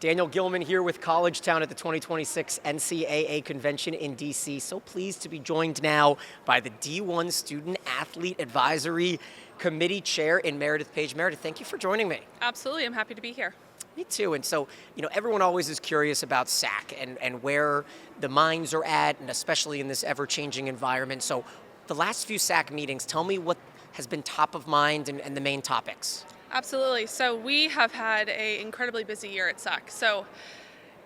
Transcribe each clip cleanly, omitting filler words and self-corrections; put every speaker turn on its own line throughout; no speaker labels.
Daniel Gillman here with College.town at the 2026 NCAA Convention in DC. So pleased to be joined now by the D1 Student Athlete Advisory Committee Chair in Meredith Page. Meredith, thank you for joining me.
Absolutely, I'm happy to be here.
Me too. And so, everyone always is curious about SAAC and where the minds are at, and especially in this ever-changing environment. So the last few SAAC meetings, tell me what has been top of mind and the main topics.
Absolutely. So we have had an incredibly busy year at SAAC. So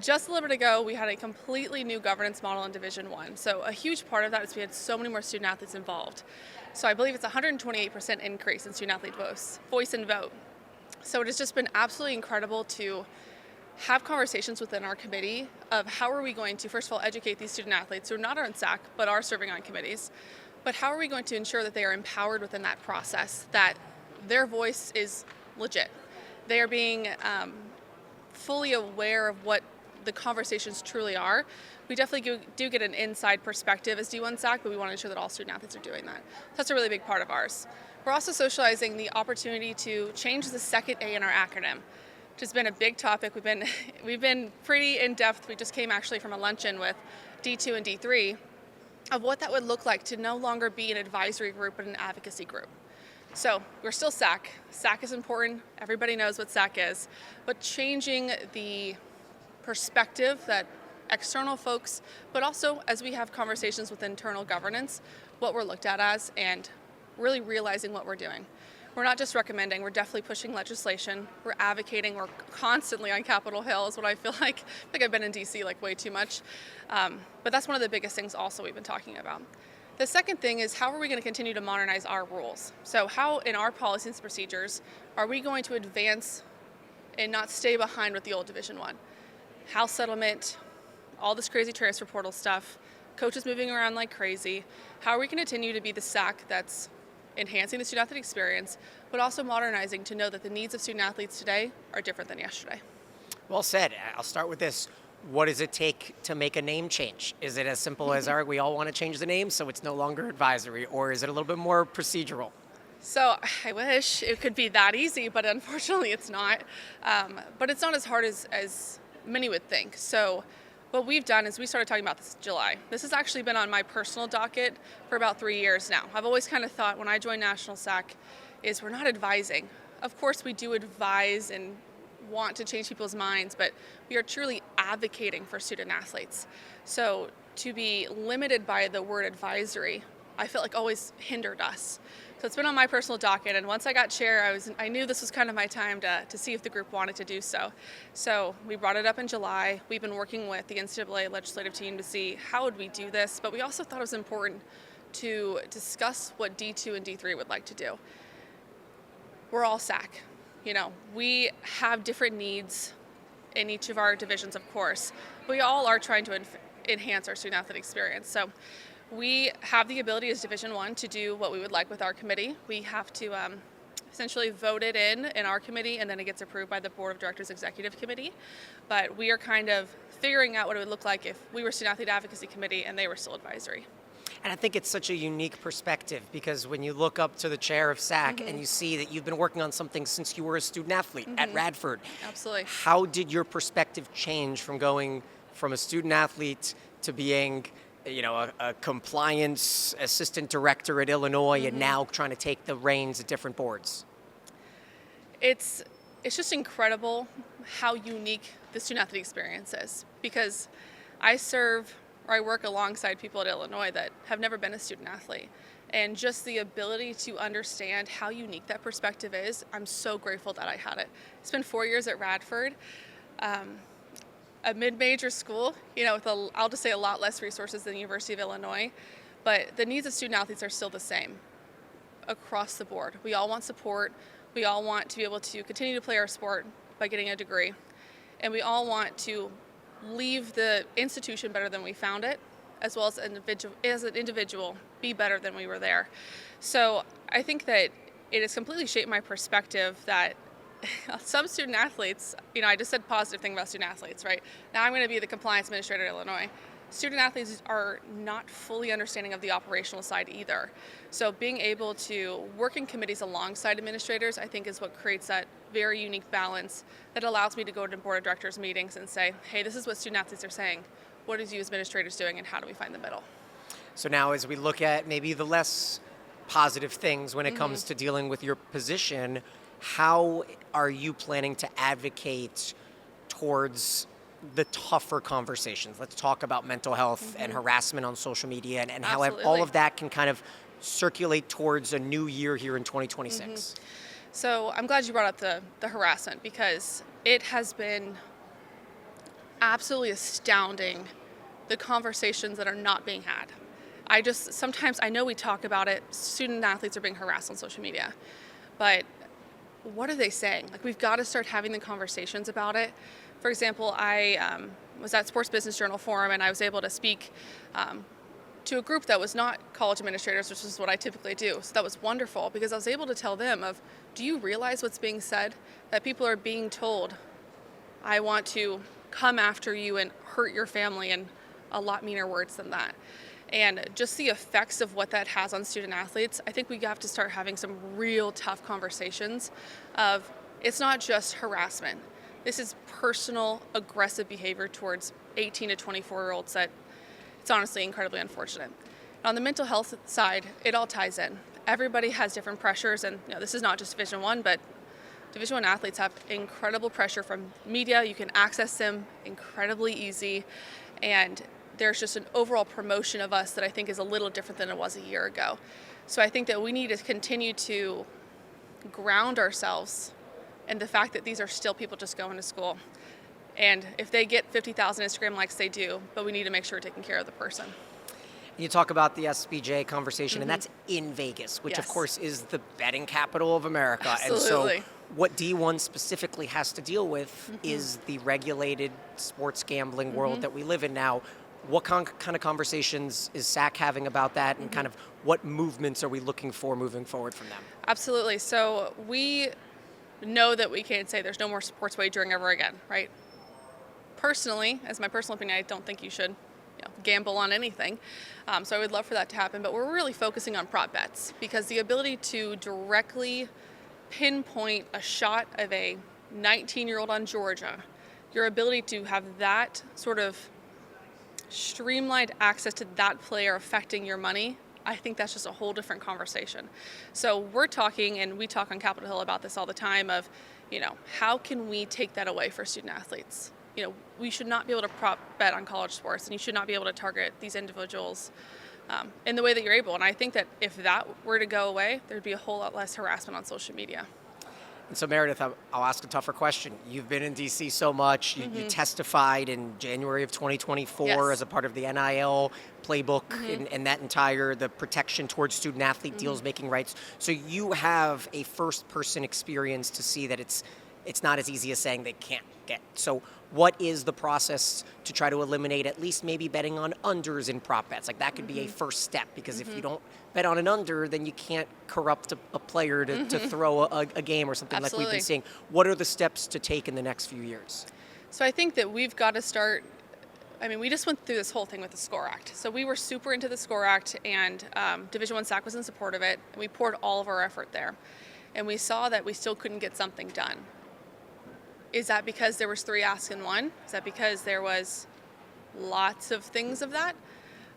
just a little bit ago, we had a completely new governance model in Division I. So a huge part of that is we had so many more student athletes involved. So I believe it's 128% increase in student athlete voice and vote. So it has just been absolutely incredible to have conversations within our committee of how are we going to, first of all, educate these student athletes who are not on SAAC but are serving on committees, but how are we going to ensure that they are empowered within that process, that their voice is legit. They are being fully aware of what the conversations truly are. We definitely do get an inside perspective as D1 SAAC, but we want to ensure that all student athletes are doing that. So that's a really big part of ours. We're also socializing the opportunity to change the second A in our acronym, which has been a big topic. We've been pretty in-depth. We just came actually from a luncheon with D2 and D3 of what that would look like to no longer be an advisory group but an advocacy group. So we're still SAAC. SAAC is important. Everybody knows what SAAC is. But changing the perspective that external folks, but also as we have conversations with internal governance, what we're looked at as, and really realizing what we're doing. We're not just recommending, we're definitely pushing legislation. We're advocating, we're constantly on Capitol Hill is what I feel like. I think I've been in DC like way too much. But that's one of the biggest things also we've been talking about. The second thing is how are we going to continue to modernize our rules? So how in our policies and procedures are we going to advance and not stay behind with the old Division I? House settlement, all this crazy transfer portal stuff, coaches moving around like crazy. How are we going to continue to be the SAAC that's enhancing the student athlete experience, but also modernizing to know that the needs of student athletes today are different than yesterday?
Well said. I'll start with this. What does it take to make a name change? Is it as simple as, all right, we all want to change the name so it's no longer advisory, or is it a little bit more procedural?
So I wish it could be that easy, but unfortunately it's not. But it's not as hard as many would think. So what we've done is we started talking about this in July. This has actually been on my personal docket for about 3 years now. I've always kind of thought when I joined National SAAC is we're not advising. Of course we do advise and want to change people's minds, but we are truly advocating for student athletes. So to be limited by the word advisory, I felt like always hindered us. So it's been on my personal docket, and once I got chair, I knew this was kind of my time to see if the group wanted to do so. So we brought it up in July. We've been working with the NCAA legislative team to see how would we do this, but we also thought it was important to discuss what D2 and D3 would like to do. We're all SAAC. We have different needs in each of our divisions, of course. We all are trying to enhance our student athlete experience. So we have the ability as Division I to do what we would like with our committee. We have to essentially vote it in our committee, and then it gets approved by the Board of Directors Executive Committee. But we are kind of figuring out what it would look like if we were Student Athlete Advocacy Committee and they were still advisory.
And I think it's such a unique perspective because when you look up to the chair of SAAC and you see that you've been working on something since you were a student athlete at Radford.
Absolutely.
How did your perspective change from going from a student athlete to being a compliance assistant director at Illinois and now trying to take the reins at different boards?
It's just incredible how unique the student athlete experience is because I work alongside people at Illinois that have never been a student athlete. And just the ability to understand how unique that perspective is, I'm so grateful that I had it. It's been 4 years at Radford, a mid-major school, with I'll just say a lot less resources than the University of Illinois, but the needs of student athletes are still the same across the board. We all want support. We all want to be able to continue to play our sport by getting a degree. And we all want to leave the institution better than we found it, as well as an individual be better than we were there. So I think that it has completely shaped my perspective that some student athletes, I just said positive thing about student athletes, right? Now I'm going to be the compliance administrator at Illinois. Student athletes are not fully understanding of the operational side either. So being able to work in committees alongside administrators, I think is what creates that very unique balance that allows me to go to board of directors meetings and say, hey, this is what student athletes are saying. What is you administrators doing, and how do we find the middle?
So now as we look at maybe the less positive things when it comes to dealing with your position, how are you planning to advocate towards the tougher conversations? Let's talk about mental health and harassment on social media and how all
Absolutely.
of that can kind of circulate towards a new year here in 2026.
So I'm glad you brought up the harassment, because it has been absolutely astounding, the conversations that are not being had. Sometimes I know we talk about it, student athletes are being harassed on social media, but what are they saying? Like, we've got to start having the conversations about it. For example, I was at Sports Business Journal Forum, and I was able to speak to a group that was not college administrators, which is what I typically do. So that was wonderful, because I was able to tell them do you realize what's being said? That people are being told, I want to come after you and hurt your family, and a lot meaner words than that. And just the effects of what that has on student athletes, I think we have to start having some real tough conversations of, it's not just harassment. This is personal, aggressive behavior towards 18 to 24-year-olds that it's honestly incredibly unfortunate. On the mental health side, it all ties in. Everybody has different pressures, and this is not just Division I, but Division I athletes have incredible pressure from media. You can access them incredibly easy, and there's just an overall promotion of us that I think is a little different than it was a year ago. So I think that we need to continue to ground ourselves in the fact that these are still people just going to school. And if they get 50,000 Instagram likes, they do, but we need to make sure we're taking care of the person.
You talk about the SBJ conversation, and that's in Vegas, which of
Yes.
course is the betting capital of America.
Absolutely.
And so what D1 specifically has to deal with is the regulated sports gambling world that we live in now. What kind of conversations is SAAC having about that, and kind of what movements are we looking for moving forward from them?
Absolutely. So we know that we can't say there's no more sports wagering ever again, right? Personally, as my personal opinion, I don't think you should gamble on anything. So I would love for that to happen, but we're really focusing on prop bets, because the ability to directly pinpoint a shot of a 19-year-old on Georgia, your ability to have that sort of streamlined access to that player affecting your money, I think that's just a whole different conversation. So we're talking, and we talk on Capitol Hill about this all the time, of, how can we take that away for student athletes? We should not be able to prop bet on college sports, and you should not be able to target these individuals in the way that you're able. And I think that if that were to go away, there'd be a whole lot less harassment on social media.
And so, Meredith, I'll ask a tougher question. You've been in D.C. so much. You testified in January of 2024
Yes.
as a part of the NIL playbook and that entire, the protection towards student-athlete deals, making rights. So you have a first-person experience to see that it's not as easy as saying they can't get. So what is the process to try to eliminate at least maybe betting on unders in prop bets? Like, that could be a first step, because if you don't bet on an under, then you can't corrupt a player to throw a game or something.
Absolutely.
Like we've been seeing. What are the steps to take in the next few years?
So I think that we've got to start. We just went through this whole thing with the SCORE Act. So we were super into the SCORE Act, and Division I SAAC was in support of it, and we poured all of our effort there. And we saw that we still couldn't get something done. Is that because there was 3 asks in one? Is that because there was lots of things of that?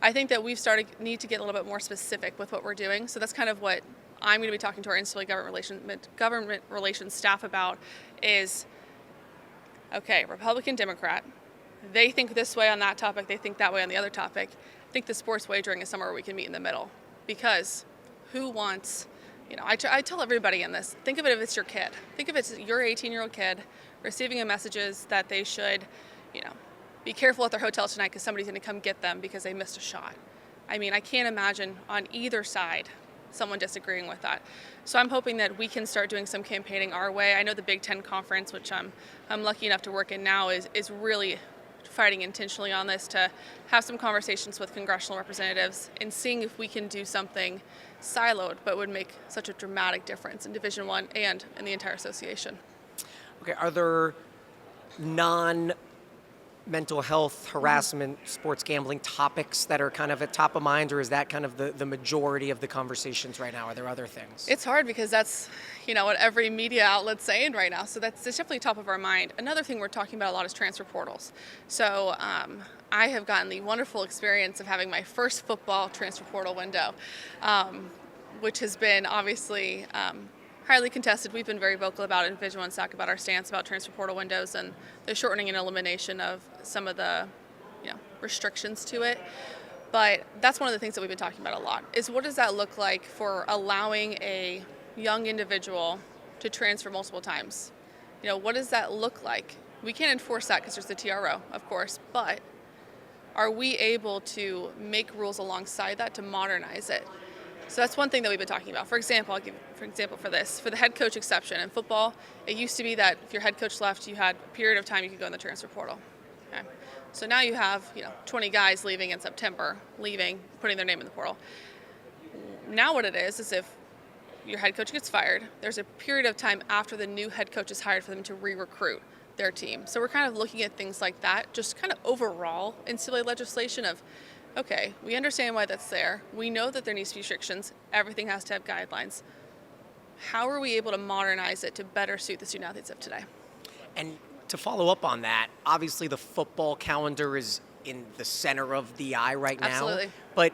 I think that we've need to get a little bit more specific with what we're doing. So that's kind of what I'm going to be talking to our NCAA government relations staff about is, okay, Republican, Democrat, they think this way on that topic, they think that way on the other topic. I think the sports wagering is somewhere we can meet in the middle, because who wants, I tell everybody in this, think of it if it's your kid. Think of it as your 18-year-old kid receiving messages that they should, be careful at their hotel tonight because somebody's going to come get them because they missed a shot. I can't imagine on either side someone disagreeing with that. So I'm hoping that we can start doing some campaigning our way. I know the Big Ten Conference, which I'm lucky enough to work in now, is really fighting intentionally on this, to have some conversations with congressional representatives and seeing if we can do something siloed but would make such a dramatic difference in Division I and in the entire association.
Okay, are there non mental health, harassment, sports gambling topics that are kind of at top of mind, or is that kind of the majority of the conversations right now? Are there other things?
It's hard because that's, what every media outlet's saying right now. So it's definitely top of our mind. Another thing we're talking about a lot is transfer portals. So I have gotten the wonderful experience of having my first football transfer portal window, which has been obviously highly contested. We've been very vocal about it in Division I SAAC about our stance about transfer portal windows and the shortening and elimination of some of the restrictions to it. But that's one of the things that we've been talking about a lot is what does that look like for allowing a young individual to transfer multiple times? What does that look like? We can't enforce that because there's the TRO, of course, but are we able to make rules alongside that to modernize it? So that's one thing that we've been talking about. For example, I'll give for example for this. For the head coach exception in football, it used to be that if your head coach left, you had a period of time you could go in the transfer portal. Okay. So now you have 20 guys leaving in September, putting their name in the portal. Now what it is if your head coach gets fired, there's a period of time after the new head coach is hired for them to re-recruit their team. So we're kind of looking at things like that, just kind of overall NCAA legislation of, okay, we understand why that's there. We know that there needs to be restrictions. Everything has to have guidelines. How are we able to modernize it to better suit the student athletes of today?
And to follow up on that, obviously the football calendar is in the center of the eye right now.
Absolutely.
But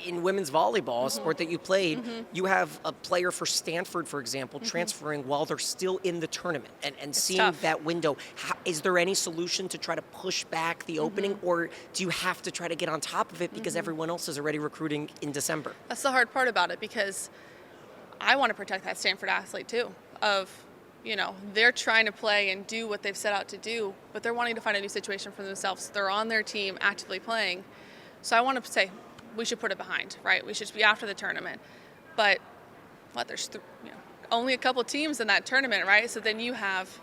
in women's volleyball, a sport that you played, you have a player for Stanford, for example, transferring while they're still in the tournament and seeing
tough.
that window. Is there any solution to try to push back the opening, or do you have to try to get on top of it because everyone else is already recruiting in December?
That's the hard part about it because I want to protect that Stanford athlete too they're trying to play and do what they've set out to do, but they're wanting to find a new situation for themselves. They're on their team actively playing. So I want to say we should put it behind, right? We should be after the tournament. But there's only a couple teams in that tournament, right? So then you have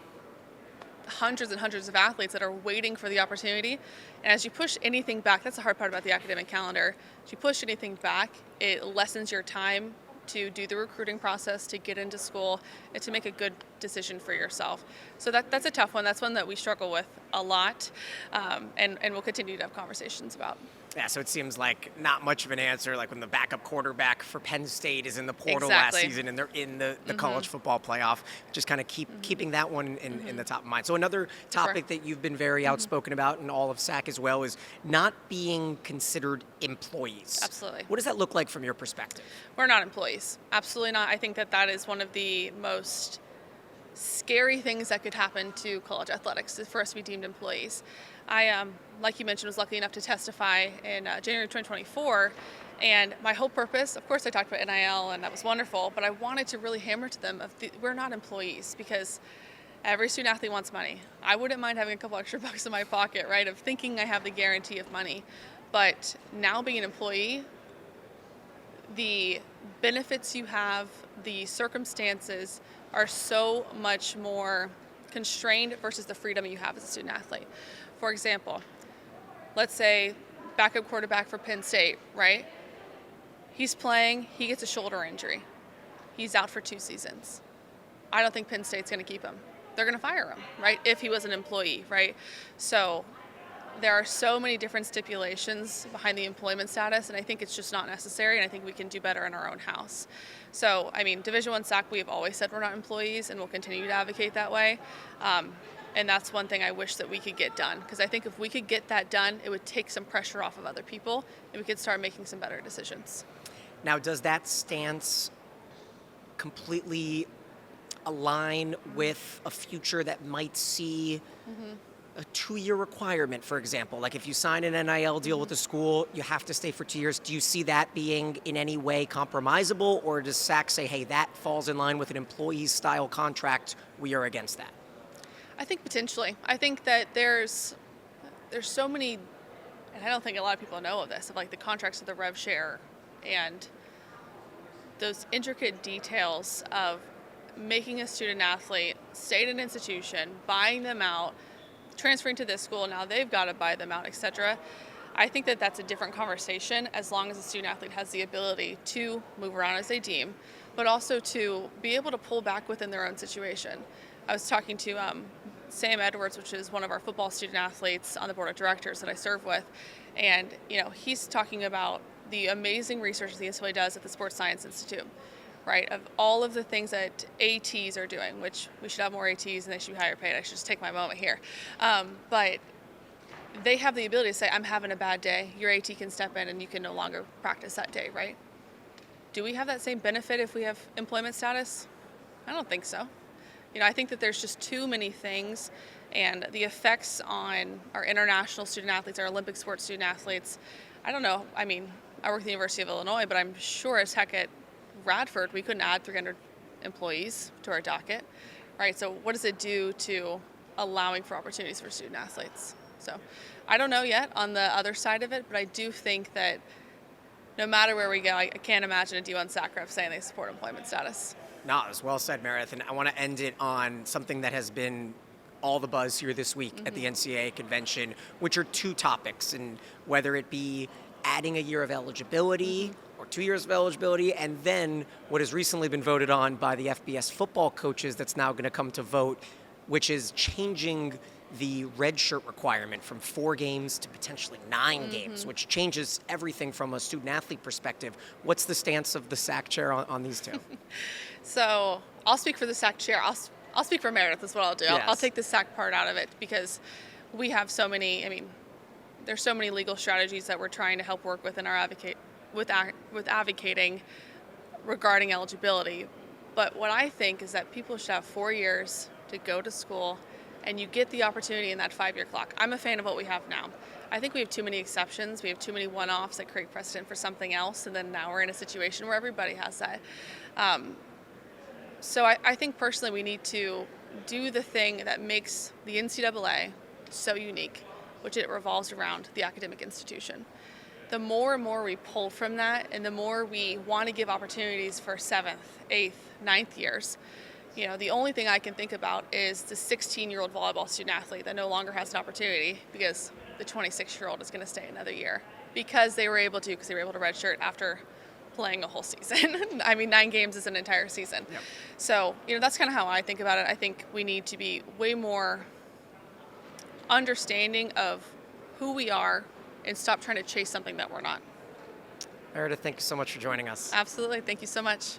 hundreds and hundreds of athletes that are waiting for the opportunity. And as you push anything back, that's the hard part about the academic calendar. As you push anything back, it lessens your time to do the recruiting process, to get into school, and to make a good decision for yourself. So that's a tough one. That's one that we struggle with a lot, and we'll continue to have conversations about.
Yeah, so it seems like not much of an answer, like when the backup quarterback for Penn State is in the portal last season and they're in the college football playoff, just kind of keeping that one in the top of mind. So another topic that you've been very outspoken about in all of SAAC as well is not being considered employees.
Absolutely.
What does that look like from your perspective?
We're not employees. Absolutely not. I think that is one of the most scary things that could happen to college athletics is for us to be deemed employees. I, like you mentioned, was lucky enough to testify in January 2024, and my whole purpose, of course I talked about NIL, and that was wonderful, but I wanted to really hammer to them we're not employees, because every student athlete wants money. I wouldn't mind having a couple extra bucks in my pocket, right, of thinking I have the guarantee of money, but now being an employee, the benefits you have, the circumstances are so much more constrained versus the freedom you have as a student athlete. For example, let's say backup quarterback for Penn State, right? He's playing, he gets a shoulder injury. He's out for 2 seasons. I don't think Penn State's going to keep him. They're going to fire him, right? If he was an employee, right? So there are so many different stipulations behind the employment status, and I think it's just not necessary, and I think we can do better in our own house. So, Division I SAAC, we have always said we're not employees, and we'll continue to advocate that way. And that's one thing I wish that we could get done, because I think if we could get that done, it would take some pressure off of other people, and we could start making some better decisions.
Now, does that stance completely align with a future that might see a 2-year requirement, for example? Like if you sign an NIL deal with the school, you have to stay for 2 years. Do you see that being in any way compromisable, or does SAAC say, hey, that falls in line with an employee-style contract, we are against that?
I think potentially. I think that there's so many, and I don't think a lot of people know of this, of like the contracts of the rev share and those intricate details of making a student athlete stay at an institution, buying them out, transferring to this school, now they've got to buy them out, etc. I think that that's a different conversation as long as the student athlete has the ability to move around as they deem, but also to be able to pull back within their own situation. I was talking to Sam Edwards, which is one of our football student athletes on the board of directors that I serve with, and he's talking about the amazing research the NCAA does at the Sports Science Institute, right? Of all of the things that ATs are doing, which we should have more ATs and they should be higher paid. I should just take my moment here, but they have the ability to say, I'm having a bad day. Your AT can step in and you can no longer practice that day, right? Do we have that same benefit if we have employment status? I don't think so. I think that there's just too many things, and the effects on our international student athletes, our Olympic sports student athletes, I don't know. I mean, I work at the University of Illinois, but I'm sure as heck at Radford, we couldn't add 300 employees to our docket, right? So what does it do to allowing for opportunities for student athletes? So I don't know yet on the other side of it, but I do think that no matter where we go, I can't imagine a D1 SAAC rep saying they support employment status.
No, it was well said, Meredith. And I want to end it on something that has been all the buzz here this week at the NCAA Convention, which are two topics, and whether it be adding a year of eligibility or 2 years of eligibility, and then what has recently been voted on by the FBS football coaches that's now going to come to vote, which is changing the red shirt requirement from 4 games to potentially 9 games, which changes everything from a student athlete perspective. What's the stance of the SAAC chair on these two?
So I'll speak for the SAAC chair. I'll speak for Meredith is what I'll do.
Yes.
I'll take the SAAC part out of it because we have so many, there's so many legal strategies that we're trying to help work with and with advocating regarding eligibility. But what I think is that people should have 4 years to go to school, and you get the opportunity in that 5-year clock. I'm a fan of what we have now. I think we have too many exceptions. We have too many one-offs that create precedent for something else, and then now we're in a situation where everybody has that. So I think personally we need to do the thing that makes the NCAA so unique, which it revolves around the academic institution. The more and more we pull from that, and the more we want to give opportunities for 7th, 8th, 9th years, the only thing I can think about is the 16-year-old volleyball student athlete that no longer has an opportunity because the 26-year-old is going to stay another year because they were able to redshirt after playing a whole season. 9 games is an entire season. Yep. So, that's kind of how I think about it. I think we need to be way more understanding of who we are and stop trying to chase something that we're not.
Meredith, thank you so much for joining us.
Absolutely. Thank you so much.